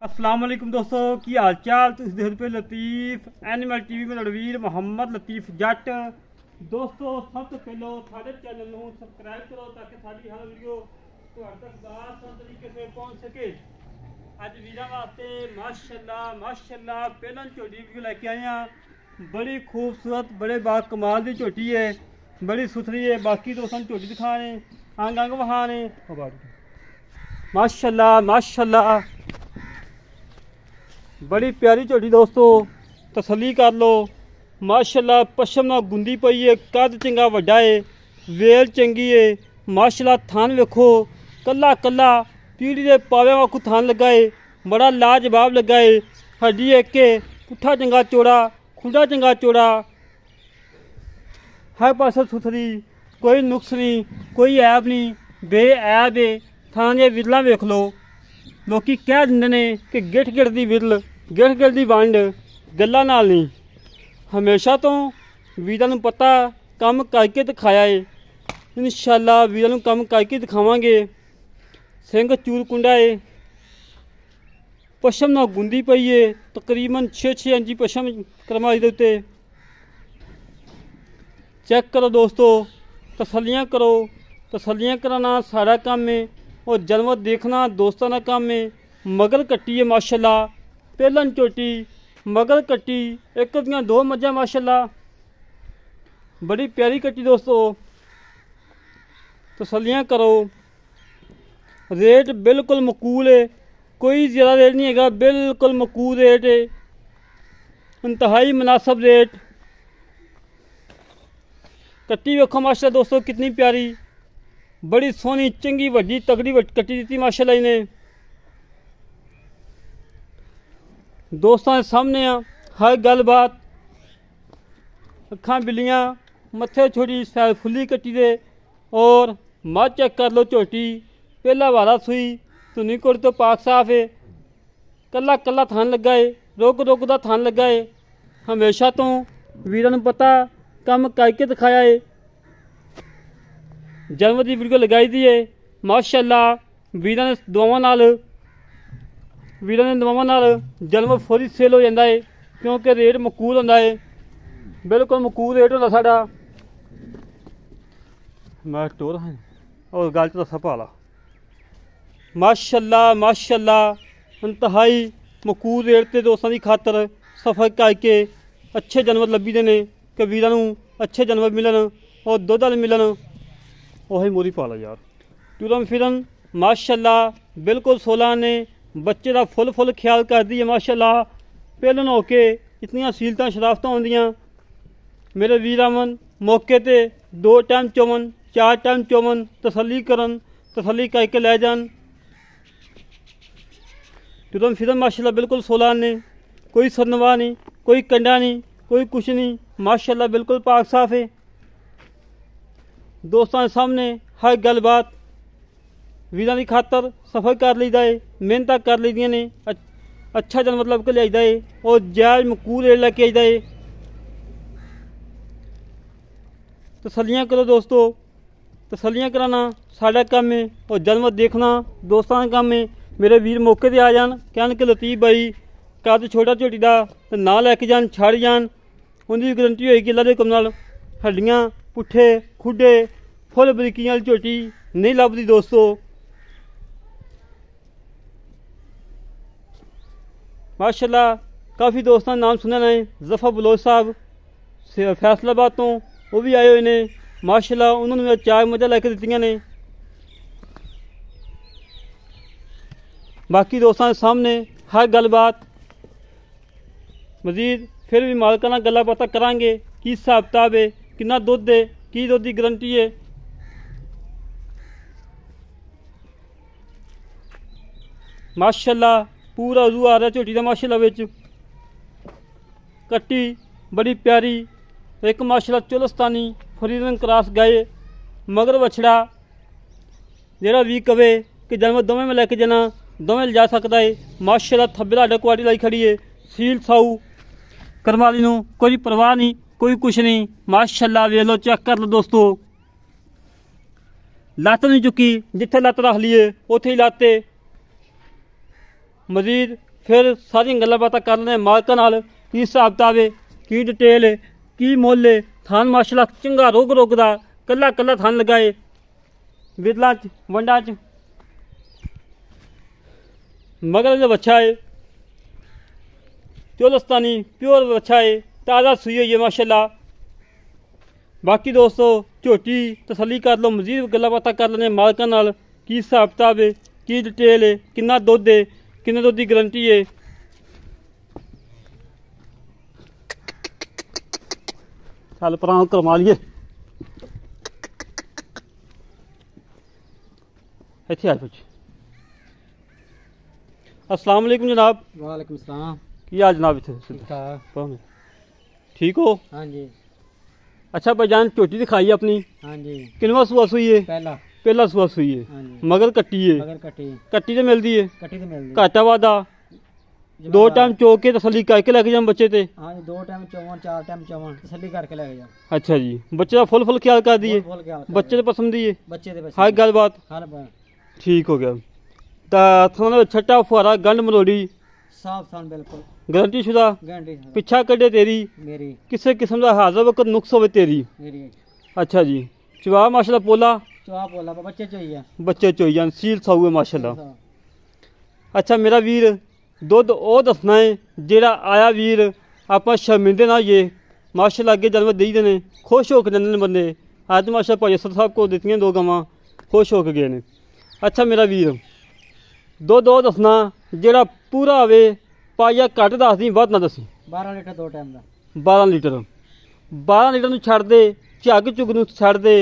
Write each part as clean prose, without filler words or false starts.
अस्सलाम वालेकुम दोस्तों, की हाल चाल। तुम देखते पे लतीफ एनिमल टीवी में रणवीर मोहम्मद लतीफ जट। दोस्तों सब तो पहले साढ़े चैनल को सबसक्राइब करो ताकि साड़ी हर वीडियो तक आसान तरीके से पहुँच सके। अज वीरा वास्ते माशाल्लाह पहला झोटी वीडियो लैके आए हैं। बड़ी खूबसूरत बड़े बाकमाल की झोटी है, बड़ी सुथरी है। बाकी दोस्तों झोटी दिखाने अंग अंग वहाने माशाल्लाह बड़ी प्यारी झोटी। दोस्तों तसल्ली कर लो। माशाल्लाह पशम ना गुंदी पई है, कद चंगा वड्डा है, वेल चंगी है। माशाल्लाह थान वेखो कला कला पीढ़ी के पावे वाकू थान लगा है, बड़ा लाजवाब लगा है। हड्डी एक के पुट्ठा चंगा चौड़ा, खुंडा चंगा चौड़ा, हर पासे सुथरी, कोई नुक्स नहीं, कोई ऐब नहीं, बेऐब है। थान ये विरला वेख लो। लोग कह दिंदे ने कि गिठ गिठ दी विरल गिठ गिठ दी वंड गल्लां नाल नहीं। हमेशा तो वीरां नूं पता काम करके दिखाया है। इंशाअल्लाह वीरां नूं काम करके दिखावांगे। सिंह चूर कुंडा है, पशम ना गुंदी पई है, तकरीबन 6-6 इंची पशम करमाई दे उत्ते। चेक करो दोस्तों, तसल्लियाँ करो। तसल्लियाँ कराना सारा काम है और जानवर देखना दोस्ताना काम है। मगर कट्टी है माशाल्लाह, पहलन झोटी मगर कट्टी, एक दियां दो मज्जां माशाल्लाह, बड़ी प्यारी कट्टी। दोस्तों तसल्लियाँ करो। रेट बिल्कुल मकूल है, कोई ज़्यादा रेट नहीं है, बिल्कुल मकूल रेट है, इंतहाई मुनासिब रेट। कट्टी वेखो माशाल्लाह दोस्तों कितनी प्यारी, बड़ी सोहनी चंगी वड्डी तगड़ी कट्टी दी माशाल्लाह इन्हें। दोस्तों सामने हर गलबात, अखां बिल्लियां, मत्थे छोटी सैल फुली कट्टी दे। और मझ चेक कर लो झोटी, पहला वारा सुई, धुनी कोड़ी तो पाक साफ है, कला कला थान लगा है, रुक दा थान लगा है। हमेशा तो वीरां नूं पता काम करके दिखाया है। जानवर की वीडियो लगाई दी है माशाल्लाह। वीरां ने दुआवां नाल जानवर फौरी सेल हो जाता है, क्योंकि रेट मकूल होंदा है, बिल्कुल मकूल रेट होंदा साडा। मैं टोर है और गल च दसा पाला माशाल्लाह इंतहाई मकूल रेट ते दोस्तों की खातर सफ़र करके अच्छे जानवर लभी दे ने कि वीरां नूं अच्छे जानवर मिलन और दुध वाले मिलन। वही मोरी पाला यार टूरन फिरन माशाल्लाह बिल्कुल 16 ने बच्चे का फुल ख्याल करती है माशाल्लाह। पहलन होके इतनियां सीलतां शराफतां होंदियां। मेरे वीर अमन मौके ते 2 टाइम चौवन 4 टाइम चौवन तसल्ली करन, तसल्ली करके लै जान। टूरन फिरन माशाल्लाह बिल्कुल 16 ने, कोई सरनवा नहीं, कोई कंडा नहीं, कोई कुछ नहीं, माशाल्लाह बिल्कुल पाक साफ है। दोस्तों सामने हर गलबात वीरां की खातर सफ़र कर लीदा है, मेहनत कर लीदियां ने, अच्छा जानवर लभ के लियाईदा है और जायज़ मकूल रेट लैके आईदा है। तसल्लियाँ करो दोस्तों, तसल्लियाँ कराना साडा काम है और जानवर देखना दोस्तां दा काम है। मेरे वीर मौके पर आ जान, कहन कि लतीफ भाई कद छोटा झोटी का तो ना लैके जान, छड़ जान, उनकी गारंटी होएगी अल्लाह दे हुकम नाल। हड्डियां पुट्ठे खुडे फुल बरीकियां वाली झोटी नहीं लभदी दोस्तों। माशाल्लाह काफ़ी दोस्तों नाम सुने ने, जफ़ा बलोच साहब फैसलाबाद तो वो भी आए हुए ने माशाल्लाह। उन्होंने 4 मझां लैके दित्तियां ने। बाकी दोस्तों के सामने हर गलबात मजीद फिर भी मालकां नाल गल्लां बातां करांगे, की हिसाब किताब है, कितना दुध है, की दुध की गारंटी है। माशाल्लाह पूरा रू आ रहा झोटी का माशाल्लाह विच। कट्टी बड़ी प्यारी, एक माशाल्लाह चोलस्तानी फरीदन क्रॉस गाय मगर बछड़ा जरा भी कवे कि जानवर दोवें में लैके जाना दोवें जा सकता है। माशाल्लाह थब्बे लाडा क्वालिटी लाई खड़ी है, सील साऊ करमाली नूं कोई परवाह नहीं, कोई कुछ नहीं। माशाल्लाह वे लो चेक कर लो दोस्तों, लत्त नहीं चुकी, जिथे लत्त रख लीए उथे ही लत्ते। मजीद फिर सारियां गल्लां बातां कर लैने मालकां नाल की हिसाब किताब है, की डिटेल है, की मुੱਲ है। थान माशाअल्लाह चंगा रुग दा कल्ला कल्ला थान लगाए बिरला च वंडा च। मगर जो बच्चा है चोलस्तानी प्योर बच्चा है, ताज़ा सुई हुई है माशाअल्लाह। बाकी दोस्तों झोटी तसल्ली कर लो, मजीद गल्लां बातां कर लेने मालकां नाल की हिसाब किताब है, की डिटेल है, किन्ना दुध है, किन्ने दुध की गारंटी है। चल परां करवा लिए इत्थे आ कुछ। अस्सलाम वालेकुम जनाब। वालेकुम सलाम। की हाल जनाब? इत्थे ठीक ठीक हो? हाँ जी। अच्छा भाईजान झोटी दिखाई अपनी। हाँ जी। किनवा सुआ सुई है? पहला सुआ सुई है। हाँ जी। मगर कट्टी है? कट्टी तो मिलती है? घाटा वादा दो टाइम चो के तसली करके लेके जाओ बच्चे ते? हाँ जी, 2 टाइम चोवन 4 टाइम चोवन तसली करके लेके जाओ। अच्छा जी, बच्चे का फुल ख्याल कर दिए? बच्चे तो पसंद ही है? हर गल बात ठीक हो गया। तो छट्टा फुहारा गंढ मरोड़ी साफ थान बिल्कुल गारंटी शुदा? पिछा कड्डे तेरी? मेरी। किसी किस्म का हाजर वक्त नुक्स हो तेरी? मेरी। अच्छा जी। चवा माशाल्लाह पोला? चवा पोला बच्चे चोई है। बच्चे चोई जान सील साऊ है माशाल्लाह। अच्छा मेरा वीर दुध वो दसना है जेड़ा आया वीर आप शर्मिंदे ना होइए। माशाल्लाह अगे जानवर देई देने खुश होकर जाते हैं बंदे। अज माशा भाई असद साहब को दित्तियां 2 गवां खुश होकर गए ने। अच्छा मेरा वीर दुध वो दसना जेड़ा पूरा आवे, पाइया घट दस दी वध ना दसी। 12 लीटर 2 टाइम दा। 12 लीटर 12 लीटर नूं छड्ड दे, झग झुग नूं छड्ड दे,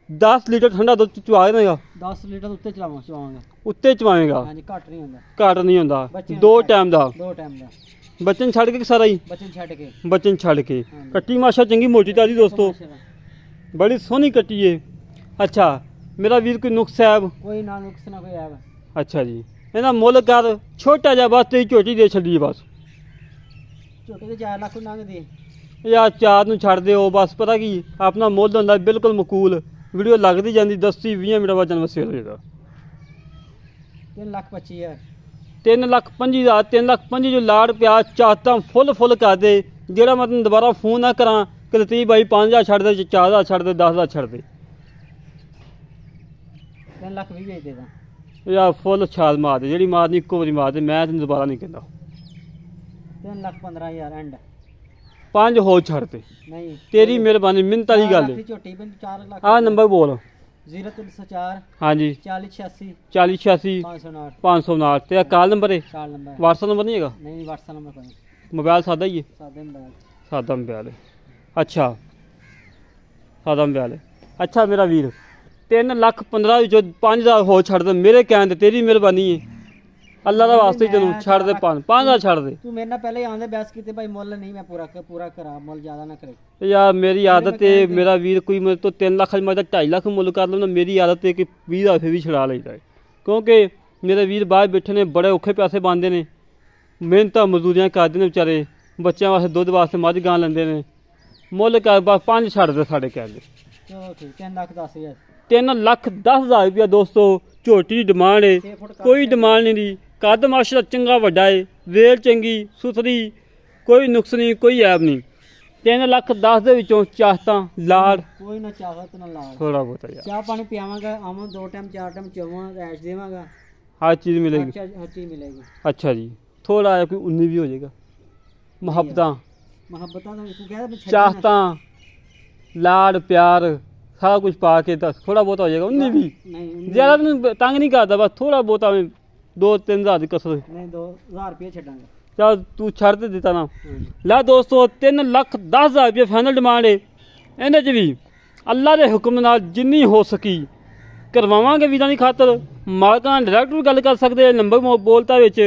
10 लीटर ठंडा दुध चुआ देगा। 10 लीटर उत्ते चवावांगा। उत्ते चवाएगा? हां जी, घट नहीं होंदा। घट नहीं होंदा। 2 टाइम दा? 2 टाइम दा। बच्चन छड़ के सारा ही? बच्चन छड़ के। बच्चन छड़ के। कट्टी माशा चंगी मोटी ताजी दोस्तों, बड़ी सोहनी कट्टी है। अच्छा मेरा वीर कोई नुक्स है? कोई ना नुक्स ना कोई है। अच्छा जी। इहदा मुੱਲ कर छोटा जा बस तेरी झोटी दे छड़ी बस। झोटी दे 4 लाख नांग दी यार 4 नूं छड़ दे बस। पता की अपना मुੱਲ हुंदा बिल्कुल मकूल। वीडियो लगदी जांदी 10-20 मिनट बाद जानवर सेल हो जाएगा। 3,25,000 3,25,000 3,25,000 जो लाड़ प्यार चाहता फुल कर दे। जेड़ा मैं दोबारा फोन ना करा कि लतीफ भाई 5,000 छड़ दे, 4,000 छड़ दे, 10,000 छड़ दे। 3,20,000 दे दा यार फुल छाल मार दे, जेड़ी मारनी इक्को बारी मार दे। मैं तेन दोबारा नहीं कहता। 3,15,000 एंड 5 होर छड़ दे। नहीं तेरी मेहरबानी मिन्नत वाली गल है। झोटी 4 लाख। आ नंबर बोल। 0304 हाँ जी 4086 4086 509 तेरा कॉल नंबर है? Call number. व्हाट्सएप नंबर नहीं है? नहीं व्हाट्सएप नंबर कोई। मोबाइल सादा ही है? सादा मोबाइल है। अच्छा सादा मोबाइल है। अच्छा मेरा वीर 3,15,000 जो 5,000 हो छड़ दे मेरे कहन ते तेरी मेहरबानी है। अल्लाह का वास्ते तेन छड़ दे 5,000 छड़ दे। तू मेरे ना पहले ही आंदे बहस कीते भाई मुੱਲ नहीं मैं पूरा करा मुੱਲ ज्यादा ना करे। यार मेरी आदत है मेरा वीर कोई मेरे तो 3 लाख मैं 2.5 लाख मुੱਲ कर लूँ। मेरी आदत है कि 20,000 रुपये भी छड़ा लेता है, क्योंकि मेरे वीर बाहर बैठे ने बड़े औखे पैसे पाते हैं, मेहनत मजदूरियां करते हैं बेचारे, बच्चों वास्ते दुध वास्ते मझ गां लेंदे ने। मुੱਲ कर बस 5 छड़ दे साढ़े कहते। चलो ठीक 3,10,000 3,10,000 रुपया दोस्तों झोटी की डिमांड है। कोई डिमांड नहीं दी। कद माशाअल्लाह चंगा वड्डा है, वेल चंगी सुथरी, कोई नुक्स नहीं, कोई ऐब नहीं। 3,10,000 दे विचों चाहता लाड़ कोई ना चाहत ना लाड़ थोड़ा बहुत यार। चाह पानी पियावांगा, आवन 2 टाइम 4 टाइम चोवां रैश देवांगा, हर चीज़ मिलेगी। हर चीज़ मिलेगी। अच्छा जी थोड़ा कोई 19 भी हो जाएगा। मुहब्बतां चाहता लाड़ प्यार सारा कुछ पा के 10 थोड़ा बहुत हो जाएगा। 19 भी ज़्यादा तंग नहीं करता, बस थोड़ा बहुत 2-3 हज़ार की कसर। नहीं 2,000 रुपये छड़ांगे। चल तू छड़ ते दिता ना। ला दोस्तों 3,10,000 रुपये फाइनल डिमांड है। इन्हें च भी अल्लाह के हुक्म नाल जिन्नी हो सकी करवावांगे वीरां दी खातर। मालकां डायरैक्ट भी गल कर सकते हैं, नंबर बोलता विच।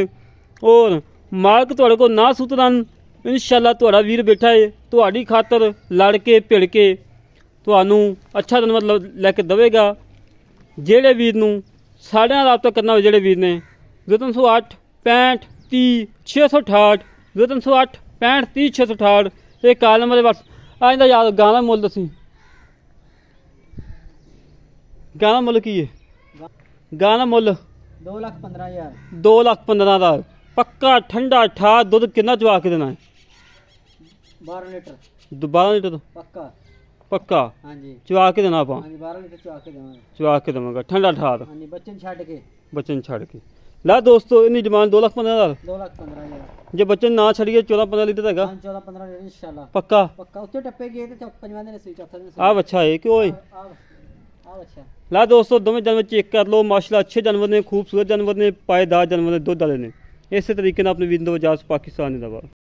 और मालक तुहाडे कोल ना सुतरन इंशाअल्लाह तुहाडा वीर बैठा है तुहाडी खातर लड़ के भिड़ के तुहानूं अच्छा जानवर लैके देवेगा। जेड़े वीर नूं साढ़े नाल राबता करना हो, जेड़े वीर ने 0308 65 30 668 0308 65 30 668 ये कॉल नंबर बस। अज का याद गाना मुੱਲ दसी गाना मुੱਲ की है? गाना मुੱਲ 2,15,000 2,15,000 का ਪੱਕਾ ਠੰਡਾ ਠਾ ਦੁੱਧ ਕਿੰਨਾ ਚਵਾ ਕੇ ਦੇਣਾ ਹੈ? 12 ਲੀਟਰ 12 ਲੀਟਰ ਪੱਕਾ। ਪੱਕਾ ਹਾਂਜੀ ਚਵਾ ਕੇ ਦੇਣਾ ਆਪਾਂ, ਹਾਂਜੀ 12 ਲੀਟਰ ਚਵਾ ਕੇ ਦੇਵਾਂਗੇ। ਚਵਾ ਕੇ ਦੇਵਾਂਗਾ ਠੰਡਾ ਠਾਰ ਹਾਂਜੀ ਬੱਚੇ ਨੂੰ ਛੱਡ ਕੇ ਬੱਚੇ ਨੂੰ ਛੱਡ ਕੇ। ਲੈ ਦੋਸਤੋ ਇਹਦੀ ਡਿਮਾਂਡ 2,15,000। 2,15,000। ਜੇ ਬੱਚੇ ਨੂੰ ਨਾ ਛੱਡੀਏ 14-15 ਲੀਟਰ ਹੈਗਾ 14-15 ਲੀਟਰ ਇਨਸ਼ਾਅੱਲਾ ਪੱਕਾ। ਪੱਕਾ। ਉੱਤੇ ਟੱਪੇ ਗਏ ਤੇ ਪੰਜਵਾਂ ਦਿਨ ਸੂਈ, ਚੌਥਾ ਦਿਨ ਆ ਬੱਚਾ ਹੈ ਕਿ ਓਏ। ਆ ਅੱਛਾ। ਲੈ ਦੋਸਤੋ ਦੋਵੇਂ ਜਾਨਵਰ ਚੈੱਕ ਕਰ ਲਓ, ਮਾਸ਼ਾਅੱਲਾ ਅੱਛੇ ਜਾਨਵਰ ਨੇ, ਖੂਬਸੂਰਤ ਜਾਨਵਰ ਨੇ, ਪਾਏਦਾਰ ਜਾਨਵਰ ਨੇ, ਦੁੱਧ ਵਾਲੇ ਨੇ। ਇਸੇ ਤਰੀਕੇ ਨਾਲ ਆਪਣੇ ਵੀਰ ਨੂੰ ਇਜਾਜ਼ਤ, ਪਾਕਿਸਤਾਨ ਜਿੰਦਾਬਾਦ।